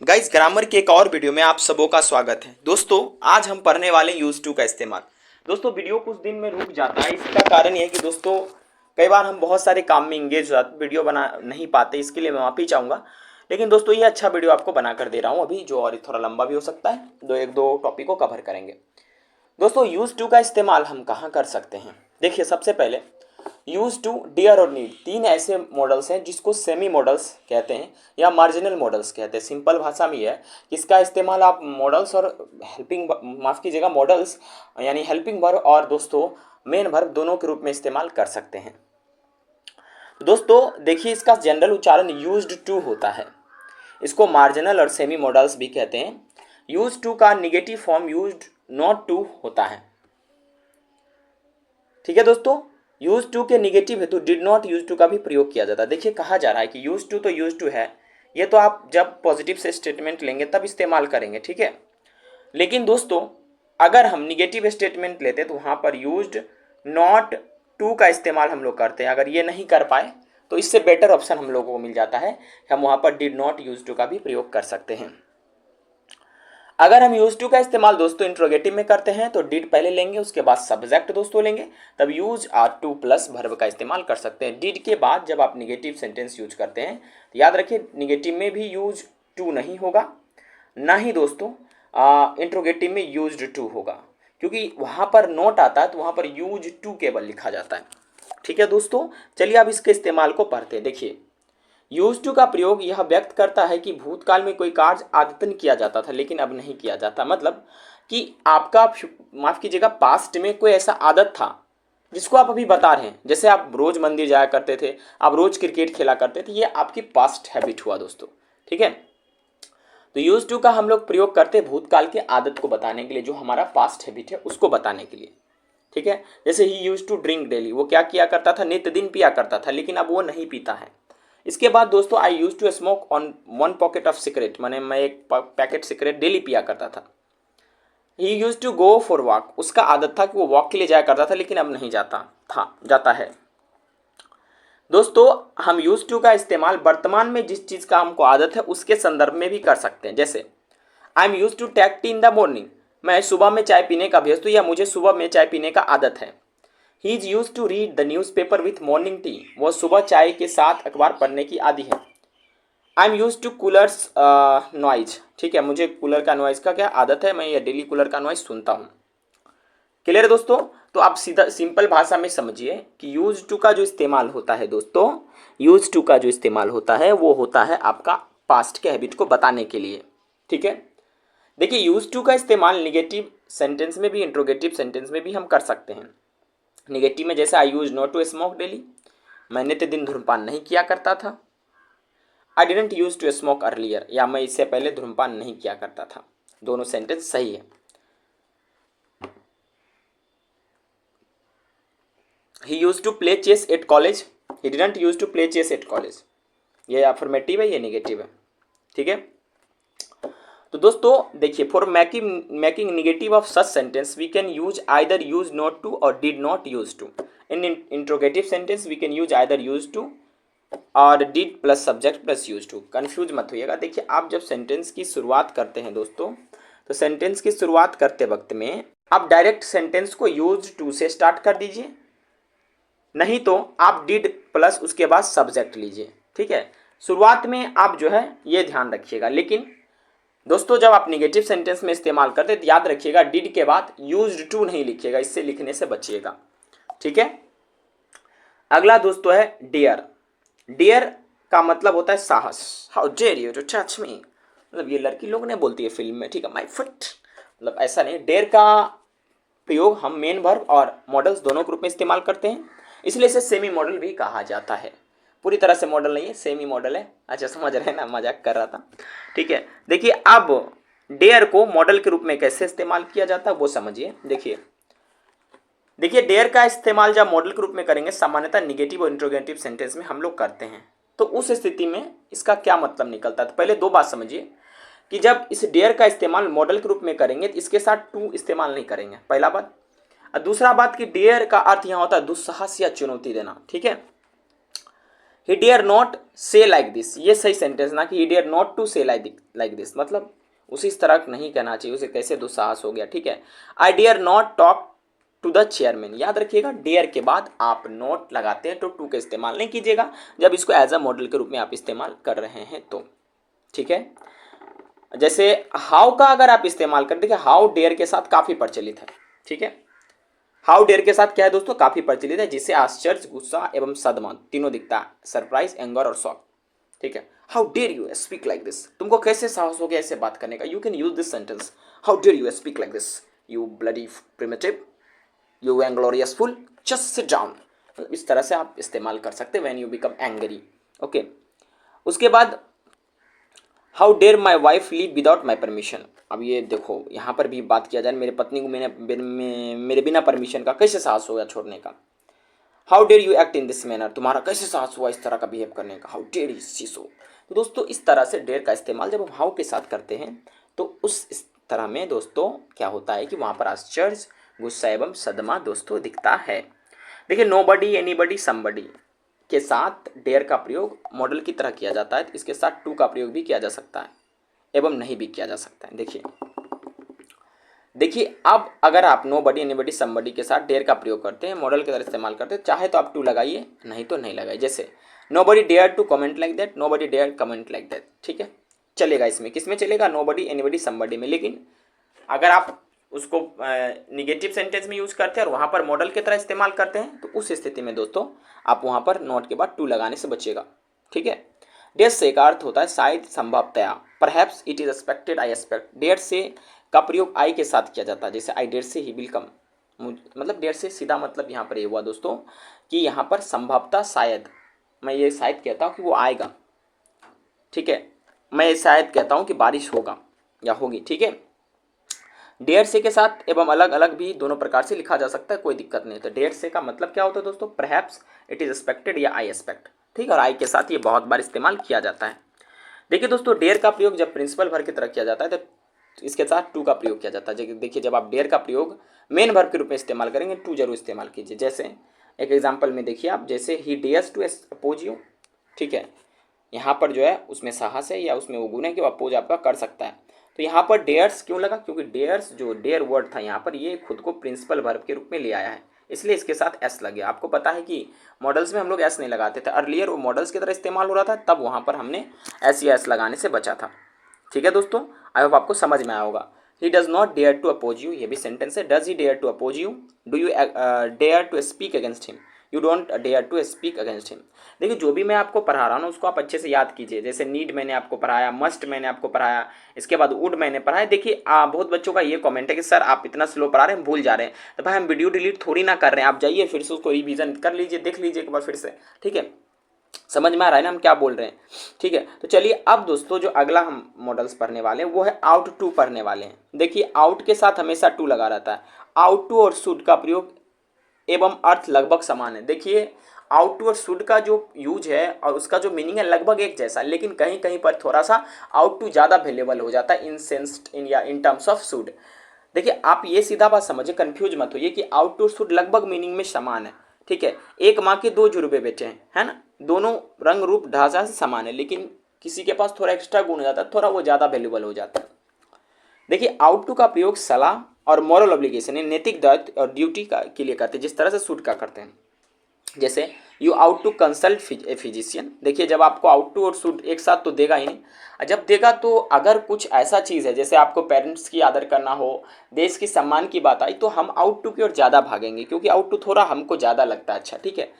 Guys, grammar के एक और वीडियो में आप सबों का स्वागत है। दोस्तों, आज हम पढ़ने वाले हैं यूज टू का इस्तेमाल। दोस्तों, वीडियो कुछ दिन में रुक जाता है। इसका कारण यह है कि दोस्तों कई बार हम बहुत सारे काम में इंगेज हो जाते, वीडियो बना नहीं पाते। इसके लिए मैं माफ़ी चाहूँगा। लेकिन दोस्तों, ये अच्छा वीडियो आपको बना कर दे रहा हूँ अभी, जो और थोड़ा लंबा भी हो सकता है। एक दो टॉपिक को कवर करेंगे। दोस्तों, यूज टू का इस्तेमाल हम कहाँ कर सकते हैं? देखिए, सबसे पहले यूज टू, डियर और नीड, तीन ऐसे मॉडल्स हैं जिसको सेमी मॉडल्स कहते हैं या मार्जिनल मॉडल्स कहते हैं। सिंपल भाषा में यह है कि इसका इस्तेमाल आप मॉडल्स और हेल्पिंग, माफ़ कीजिएगा, मॉडल्स यानी हेल्पिंग वर्ब और दोस्तों मेन वर्ब दोनों के रूप में इस्तेमाल कर सकते हैं। दोस्तों देखिए, इसका जनरल उच्चारण यूज्ड टू होता है। इसको मार्जिनल और सेमी मॉडल्स भी कहते हैं। यूज टू का negative form used not to होता है। ठीक है दोस्तों, यूज टू के निगेटिव हेतु डिड नॉट यूज टू का भी प्रयोग किया जाता है। देखिए, कहा जा रहा है कि यूज टू तो यूज टू है, ये तो आप जब पॉजिटिव से स्टेटमेंट लेंगे तब इस्तेमाल करेंगे, ठीक है। लेकिन दोस्तों, अगर हम निगेटिव स्टेटमेंट लेते तो वहां पर यूज्ड नॉट टू का इस्तेमाल हम लोग करते हैं। अगर ये नहीं कर पाए तो इससे बेटर ऑप्शन हम लोगों को मिल जाता है, हम वहां पर डिड नॉट यूज टू का भी प्रयोग कर सकते हैं। अगर हम यूज टू का इस्तेमाल दोस्तों इंट्रोगेटिव में करते हैं तो डिड पहले लेंगे, उसके बाद सब्जेक्ट दोस्तों लेंगे, तब use are to plus verb का इस्तेमाल कर सकते हैं। डिड के बाद जब आप निगेटिव सेंटेंस यूज करते हैं तो याद रखिए, निगेटिव में भी यूज टू नहीं होगा, ना ही दोस्तों इंट्रोगेटिव में यूज्ड टू होगा, क्योंकि वहां पर नोट आता है तो वहां पर यूज टू केवल लिखा जाता है। ठीक है दोस्तों, चलिए अब इसके इस्तेमाल को पढ़ते हैं। देखिए, यूज टू का प्रयोग यह व्यक्त करता है कि भूतकाल में कोई कार्य आदतन किया जाता था लेकिन अब नहीं किया जाता। मतलब कि आपका, माफ कीजिएगा, पास्ट में कोई ऐसा आदत था जिसको आप अभी बता रहे हैं। जैसे आप रोज मंदिर जाया करते थे, आप रोज क्रिकेट खेला करते थे, ये आपकी पास्ट हैबिट हुआ दोस्तों। ठीक है, तो यूज टू का हम लोग प्रयोग करते हैं भूतकाल की आदत को बताने के लिए, जो हमारा पास्ट हैबिट है उसको बताने के लिए। ठीक है, जैसे ही यूज टू ड्रिंक डेली, वो क्या किया करता था? नित्य दिन पिया करता था, लेकिन अब वो नहीं पीता है। इसके बाद दोस्तों, I used to smoke on one pocket of cigarette, मैंने मैं एक पैकेट सिगरेट डेली पिया करता था। He used to go for walk, उसका आदत था कि वो वॉक के लिए जाया करता था, लेकिन अब नहीं जाता है। दोस्तों, हम यूज टू का इस्तेमाल वर्तमान में जिस चीज का हमको आदत है उसके संदर्भ में भी कर सकते हैं। जैसे I am use to take tea in the morning, मैं सुबह में चाय पीने का अभ्यस्त हूँ, या मुझे सुबह में चाय पीने का आदत है। He is use to read the news paper with morning tea, वह सुबह चाय के साथ अखबार पढ़ने की आदि है। I am use to coolers noise, ठीक है, मुझे कूलर का नॉइज का क्या आदत है, मैं ये डेली कूलर का नॉइज सुनता हूँ। क्लियर है दोस्तों? तो आप सीधा सिंपल भाषा में समझिए कि यूज टू का जो इस्तेमाल होता है दोस्तों, यूज टू का जो इस्तेमाल होता है वो होता है आपका पास्ट के हैबिट को बताने के लिए। ठीक है, देखिए, यूज टू का इस्तेमाल निगेटिव सेंटेंस में भी, इंट्रोगेटिव सेंटेंस में भी हम कर सकते हैं। निगेटिव में जैसे I use not to smoke daily, मैं नित्य दिन धूम्रपान नहीं किया करता था। I didn't use to smoke earlier, या मैं इससे पहले धूम्रपान नहीं किया करता था। दोनों सेंटेंस सही है। He used to play chess at college, he didn't use to play chess at college, ये अफर्मेटिव है, ये नेगेटिव है। ठीक है, तो दोस्तों देखिए, for making negative of such sentence we can use either use not to और did not use to. In interrogative sentence we can use either use to और did plus subject plus use to. Confuse मत होइएगा। देखिए, आप जब sentence की शुरुआत करते हैं दोस्तों, तो सेंटेंस की शुरुआत करते वक्त में आप डायरेक्ट सेंटेंस को यूज टू से स्टार्ट कर दीजिए, नहीं तो आप डिड प्लस उसके बाद सब्जेक्ट लीजिए। ठीक है, शुरुआत में आप जो है ये ध्यान रखिएगा। लेकिन दोस्तों, जब आप निगेटिव सेंटेंस में इस्तेमाल करते हैं तो याद रखिएगा, डिड के बाद यूज्ड टू नहीं लिखिएगा, इससे लिखने से बचिएगा। ठीक है, अगला दोस्तों है डेयर। डेयर का मतलब होता है साहस। How dare you to touch me, मतलब ये लड़की लोग ने बोलती है फिल्म में, ठीक है, माय फुट, मतलब ऐसा नहीं। डेयर का प्रयोग हम मेन वर्ब और मॉडल्स दोनों के रूप में इस्तेमाल करते हैं, इसलिए इसे सेमी मॉडल भी कहा जाता है। पूरी तरह से मॉडल नहीं है, सेमी मॉडल है। अच्छा, समझ रहे हैं ना, मजाक कर रहा था। ठीक है, देखिए, अब डेयर को मॉडल के रूप में कैसे इस्तेमाल किया जाता है वो समझिए। देखिए, डेयर का इस्तेमाल जब मॉडल के रूप में करेंगे, सामान्यतः निगेटिव और इंट्रोगेटिव सेंटेंस में हम लोग करते हैं। तो उस स्थिति में इसका क्या मतलब निकलता है? तो पहले दो बात समझिए कि जब इस डेयर का इस्तेमाल मॉडल के रूप में करेंगे तो इसके साथ टू इस्तेमाल नहीं करेंगे, पहला बात। और दूसरा बात कि डेयर का अर्थ यहाँ होता है दुस्साहस या चुनौती देना। ठीक है, ही डेयर नॉट से लाइक दिस, ये सही सेंटेंस ना कि ही डेयर नॉट टू से लाइक दिस, मतलब उसे इस तरह नहीं कहना चाहिए, उसे कैसे दुस्साहस हो गया, ठीक है। I dare not talk to the chairman, याद रखिएगा डेयर के बाद आप नॉट लगाते हैं तो टू का इस्तेमाल नहीं कीजिएगा जब इसको एज अ मॉडल के रूप में आप इस्तेमाल कर रहे हैं तो, ठीक है। जैसे हाउ का अगर आप इस्तेमाल कर, देखिए हाउ डेयर के साथ काफी प्रचलित है, ठीक है। हाउ डेयर के साथ क्या है दोस्तों, काफी प्रचलित है, जिससे आश्चर्य, गुस्सा एवं सदमा तीनों दिखता है, सरप्राइज, एंगर और शॉक, ठीक है। How dare you speak like this, तुमको कैसे साहस हो गया ऐसे बात करने का, you can use this sentence, how dare you speak like this, you bloody primitive, you inglorious fool, just sit down, इस तरह से आप इस्तेमाल कर सकते हैं when you become angry, okay. उसके बाद how dare my wife leave without my permission, अब ये देखो यहाँ पर भी बात किया जाए, मेरे पत्नी को मेरे बिना परमिशन का कैसे साहस हो गया छोड़ने का। How dare you act in this manner, तुम्हारा कैसे साहस हुआ इस तरह का बिहेव करने का, हाउ डेयर यू सी सो। तो दोस्तों इस तरह से डेयर का इस्तेमाल जब हम हाउ के साथ करते हैं तो उस इस तरह में दोस्तों क्या होता है कि वहाँ पर आश्चर्य, गुस्सा एवं सदमा दोस्तों दिखता है। देखिए नो बडी, एनी बडी, समबडी के साथ डेयर का प्रयोग मॉडल की तरह किया जाता है, तो इसके साथ टू का प्रयोग भी किया जा सकता है एवं नहीं भी किया जा सकता है। देखिए देखिए अब अगर आप नो बडी, एनी बडी, समबडी के साथ डेयर का प्रयोग करते हैं, मॉडल की तरह इस्तेमाल करते हैं, चाहे तो आप टू लगाइए, नहीं तो नहीं लगाइए। जैसे nobody dare to comment like that, nobody dare comment like that, ठीक है, चलेगा इसमें, किस में चलेगा, nobody, anybody, somebody में। लेकिन अगर आप उसको निगेटिव सेंटेंस में यूज करते हैं और वहां पर मॉडल की तरह इस्तेमाल करते हैं तो उस स्थिति में दोस्तों आप वहां पर नॉट के बाद टू लगाने से बचिएगा, ठीक है। डेयर से का अर्थ होता है शायद, संभवतया, perhaps, it is expected, I expect. Dare से का प्रयोग आई के साथ किया जाता है, जैसे आई डेयर से ही विल कम, मतलब डेयर से सीधा मतलब यहाँ पर ये हुआ दोस्तों कि यहाँ पर संभवतः, शायद, मैं ये शायद कहता हूँ कि वो आएगा, ठीक है, मैं ये शायद कहता हूँ कि बारिश होगा या होगी, ठीक है। डेयर से के साथ एवं अलग अलग भी दोनों प्रकार से लिखा जा सकता है, कोई दिक्कत नहीं। तो डेयर से का मतलब क्या होता है दोस्तों, परहैप्स, इट इज एक्सपेक्टेड या आई एक्सपेक्ट, ठीक है, और आई के साथ ये बहुत बार इस्तेमाल किया जाता है। देखिए दोस्तों डेयर का प्रयोग जब प्रिंसिपल वर्ब की तरह किया जाता है तो इसके साथ टू का प्रयोग किया जाता है। देखिए जब आप डेयर का प्रयोग मेन वर्ब के रूप में इस्तेमाल करेंगे टू जरूर इस्तेमाल कीजिए। जैसे एक एग्जाम्पल में देखिए आप, जैसे ही डेयर्स टू अपोज यू, ठीक है, यहाँ पर जो है उसमें साहस है या उसमें वो गुण है कि वो अपोज आपका कर सकता है। तो यहाँ पर डेयर्स क्यों लगा, क्योंकि डेयर्स जो डेयर वर्ड था यहाँ पर ये खुद को प्रिंसिपल वर्ब के रूप में ले आया है, इसलिए इसके साथ एस लग गया। आपको पता है कि मॉडल्स में हम लोग एस नहीं लगाते थे, अर्लियर वो मॉडल्स की तरह इस्तेमाल हो रहा था, तब वहाँ पर हमने एस या एस लगाने से बचा था, ठीक है दोस्तों। आई होप आपको समझ में आया होगा। He does not dare to oppose you, ये भी सेंटेंस है, does he dare to oppose you, do you dare to speak against him, you don't dare to speak against him. देखिए जो भी मैं आपको पढ़ा रहा हूँ ना उसको आप अच्छे से याद कीजिए। जैसे नीड मैंने आपको पढ़ाया, मस्ट मैंने आपको पढ़ाया, इसके बाद वुड मैंने पढ़ाया। देखिए बहुत बच्चों का ये कमेंट है कि सर आप इतना स्लो पढ़ा रहे हैं, भूल जा रहे हैं। तो भाई हम वीडियो डिलीट थोड़ी ना कर रहे हैं, आप जाइए फिर से उसको रिवीजन कर लीजिए, देख लीजिए एक बार फिर से, ठीक है, समझ में आ रहा है ना हम क्या बोल रहे हैं, ठीक है। तो चलिए अब दोस्तों जो अगला हम मॉडल्स पढ़ने वाले हैं वो है आउट टू पढ़ने वाले हैं। देखिए आउट के साथ हमेशा टू लगा रहता है। आउट टू और शुड का प्रयोग एवं अर्थ लगभग समान है। देखिए आउट टू और शुड का जो यूज है और उसका जो मीनिंग है लगभग एक जैसा, लेकिन कहीं कहीं पर थोड़ा सा आउट टू ज़्यादा अवेलेबल हो जाता है in sense in terms of should. देखिए आप ये सीधा बात समझिए, कंफ्यूज मत होइए कि आउट टू शुड लगभग मीनिंग में समान है, ठीक है। एक माँ के दो जुड़वे बेटे हैं, है ना, दोनों रंग रूप ढांचा से समान है, लेकिन किसी के पास थोड़ा एक्स्ट्रा गुण हो जाता है, थोड़ा वो ज़्यादा वैल्यूबल हो जाता है। देखिए आउट टू का प्रयोग सलाह और मॉरल ऑब्लिगेशन है, नैतिक दायित्व और ड्यूटी का के लिए करते हैं, जिस तरह से शुड का करते हैं। जैसे you ought to consult a physician. देखिए जब आपको आउट टू और शुड एक साथ तो देगा ही नहीं, जब देगा तो अगर कुछ ऐसा चीज़ है जैसे आपको पेरेंट्स की आदर करना हो, देश की सम्मान की बात आई, तो हम आउट टू की ओर ज़्यादा भागेंगे क्योंकि आउट टू थोड़ा हमको ज़्यादा लगता है अच्छा, ठीक है।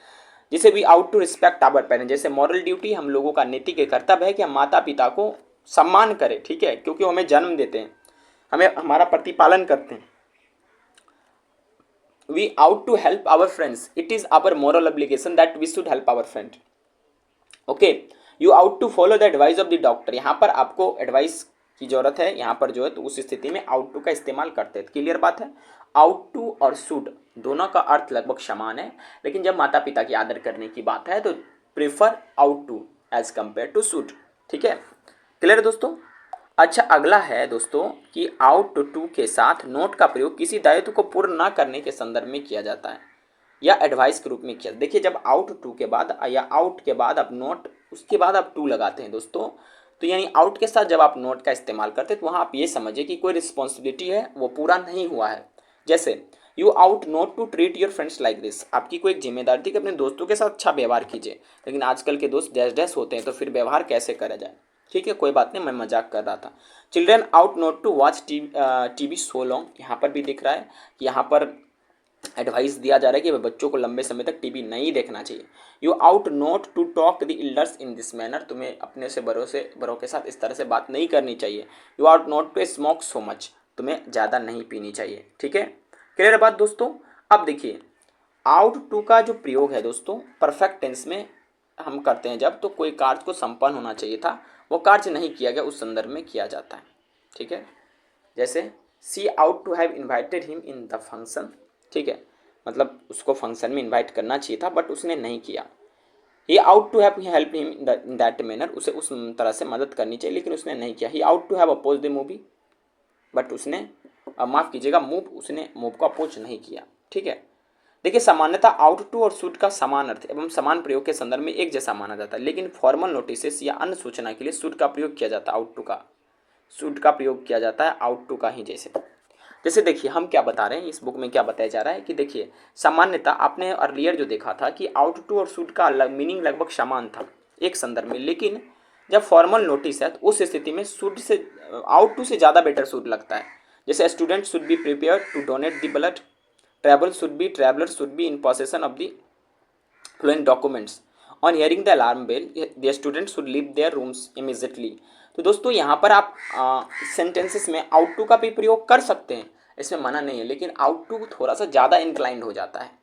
जैसे we ought to respect our parents, जैसे मॉरल ड्यूटी हम लोगों का नैतिक कर्तव्य है कि हम माता पिता को सम्मान करें, ठीक है, क्योंकि वो हमें जन्म देते हैं, हमें हमारा प्रतिपालन करते हैं। We out to help our friends, it is our moral obligation that we should help our friend, okay। You out to follow the advice of the doctor, यहाँ पर आपको एडवाइस की जरूरत है, यहाँ पर जो है तो उस स्थिति में आउट टू का इस्तेमाल करते हैं। क्लियर बात है। आउट टू और शुड दोनों का अर्थ लगभग समान है, लेकिन जब माता पिता की आदर करने की बात है तो prefer ought to as compare to should, ठीक है। क्लियर है दोस्तों। अच्छा अगला है दोस्तों कि आउट टू के साथ नोट का प्रयोग किसी दायित्व को पूर्ण न करने के संदर्भ में किया जाता है। या एडवाइस के रूप में किया। देखिए जब आउट टू के बाद या आउट के बाद आप नॉट, उसके बाद आप टू लगाते हैं दोस्तों, तो यानी आउट के साथ जब आप नॉट का इस्तेमाल करते हैं तो वहाँ आप ये समझिए कि कोई रिस्पॉन्सिबिलिटी है वो पूरा नहीं हुआ है। जैसे you ought not to treat your friends like this, आपकी कोई एक जिम्मेदारी थी कि अपने दोस्तों के साथ अच्छा व्यवहार कीजिए, लेकिन आजकल के दोस्त डैश डैश होते हैं, तो फिर व्यवहार कैसे करा जाए। ठीक है, कोई बात नहीं, मैं मजाक कर रहा था। Children ought not to watch TV so long, यहाँ पर भी दिख रहा है कि यहाँ पर एडवाइस दिया जा रहा है कि बच्चों को लंबे समय तक टीवी नहीं देखना चाहिए। You ought not to talk the elders in this manner, तुम्हें अपने से बड़ों के साथ इस तरह से बात नहीं करनी चाहिए। You ought not to smoke so much, तुम्हें ज़्यादा नहीं पीनी चाहिए। ठीक है, क्लियर बात दोस्तों। अब देखिए आउट टू का जो प्रयोग है दोस्तों परफेक्ट टेंस में हम करते हैं जब तो कोई कार्य को संपन्न होना चाहिए था, वो कार्य नहीं किया गया, उस संदर्भ में किया जाता है। ठीक है, जैसे she ought to have invited him in the function. ठीक है, मतलब उसको फंक्शन में इन्वाइट करना चाहिए था बट उसने नहीं किया। He ought to have help him in that manner, उसे उस तरह से मदद करनी चाहिए लेकिन उसने नहीं किया। He ought to have oppose the movie, but उसने माफ़ कीजिएगा मूव, उसने मूव को अपोज नहीं किया। ठीक है, देखिए सामान्यतः आउट टू और शुड का समान अर्थ एवं समान प्रयोग के संदर्भ में एक जैसा माना जाता है, लेकिन फॉर्मल नोटिस या अन्य सूचना के लिए शुड का प्रयोग किया जाता है, आउट टू का शुड का प्रयोग किया जाता है आउट टू का ही। जैसे देखिए हम क्या बता रहे हैं, इस बुक में क्या बताया जा रहा है कि देखिए सामान्यतः आपने अर्लियर जो देखा था कि आउट टू और शुड का मीनिंग लगभग समान था एक संदर्भ में, लेकिन जब फॉर्मल नोटिस है तो उस स्थिति में शुड से आउट टू से ज़्यादा बेटर शुड लगता है। जैसे student should be prepare to donate the blood, traveller should be in possession of the flowing documents, on hearing the alarm bell the student should leave their rooms immediately. तो दोस्तों यहाँ पर आप sentences में out to का भी प्रयोग कर सकते हैं, इसमें मना नहीं है, लेकिन आउट टू थोड़ा सा ज़्यादा इंक्लाइंड हो जाता है।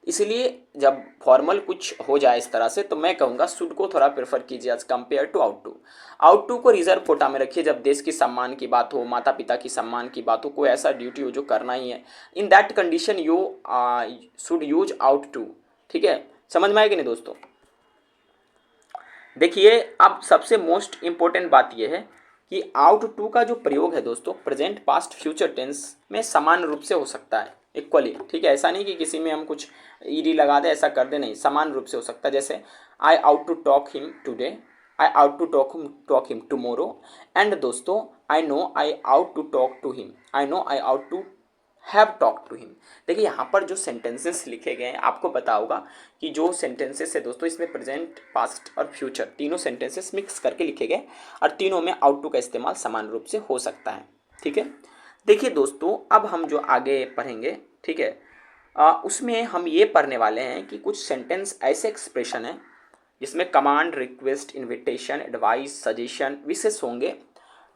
इसलिए जब फॉर्मल कुछ हो जाए इस तरह से तो मैं कहूँगा शुड को थोड़ा प्रेफर कीजिए as compare to ought to. Ought to को रिजर्व कोटा में रखिए, जब देश की सम्मान की बात हो, माता पिता की सम्मान की बात हो, कोई ऐसा ड्यूटी हो जो करना ही है, in that condition you should use ought to. ठीक है, समझ में आएगी नहीं दोस्तों। देखिए अब सबसे मोस्ट इंपॉर्टेंट बात यह है कि आउट टू का जो प्रयोग है दोस्तों प्रेजेंट पास्ट फ्यूचर टेंस में समान रूप से हो सकता है इक्वली। ठीक है, ऐसा नहीं कि किसी में हम कुछ ईडी लगा दे, ऐसा कर दे, नहीं, समान रूप से हो सकता है। जैसे I ought to talk him today, I ought to talk him tomorrow, and दोस्तों I know I ought to talk to him, I know I ought to have talk to him. देखिए यहाँ पर जो सेंटेंसेस लिखे गए हैं आपको पता होगा कि जो सेंटेंसेस है दोस्तों इसमें प्रेजेंट पास्ट और फ्यूचर तीनों सेंटेंसेस मिक्स करके लिखे गए और तीनों में आउट टू का इस्तेमाल समान रूप से हो सकता है। ठीक है, देखिए दोस्तों अब हम जो आगे पढ़ेंगे, ठीक है, उसमें हम ये पढ़ने वाले हैं कि कुछ सेंटेंस ऐसे एक्सप्रेशन हैं जिसमें command, request, invitation, advice, suggestion, विशेष होंगे,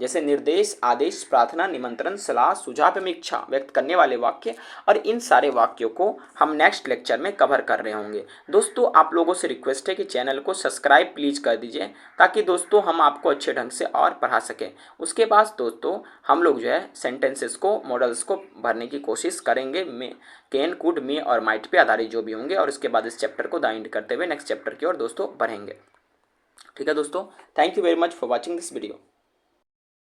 जैसे निर्देश, आदेश, प्रार्थना, निमंत्रण, सलाह, सुझाव एवं इच्छा व्यक्त करने वाले वाक्य, और इन सारे वाक्यों को हम नेक्स्ट लेक्चर में कवर कर रहे होंगे। दोस्तों आप लोगों से रिक्वेस्ट है कि चैनल को सब्सक्राइब प्लीज़ कर दीजिए ताकि दोस्तों हम आपको अच्छे ढंग से और पढ़ा सकें। उसके बाद दोस्तों हम लोग जो है सेंटेंसेस को, मॉडल्स को भरने की कोशिश करेंगे, में कैन, कुड, मे और माइट पे आधारित जो भी होंगे, और इसके बाद इस चैप्टर को दाइंड करते हुए नेक्स्ट चैप्टर की ओर दोस्तों बढ़ेंगे। ठीक है दोस्तों, thank you very much for watching this video.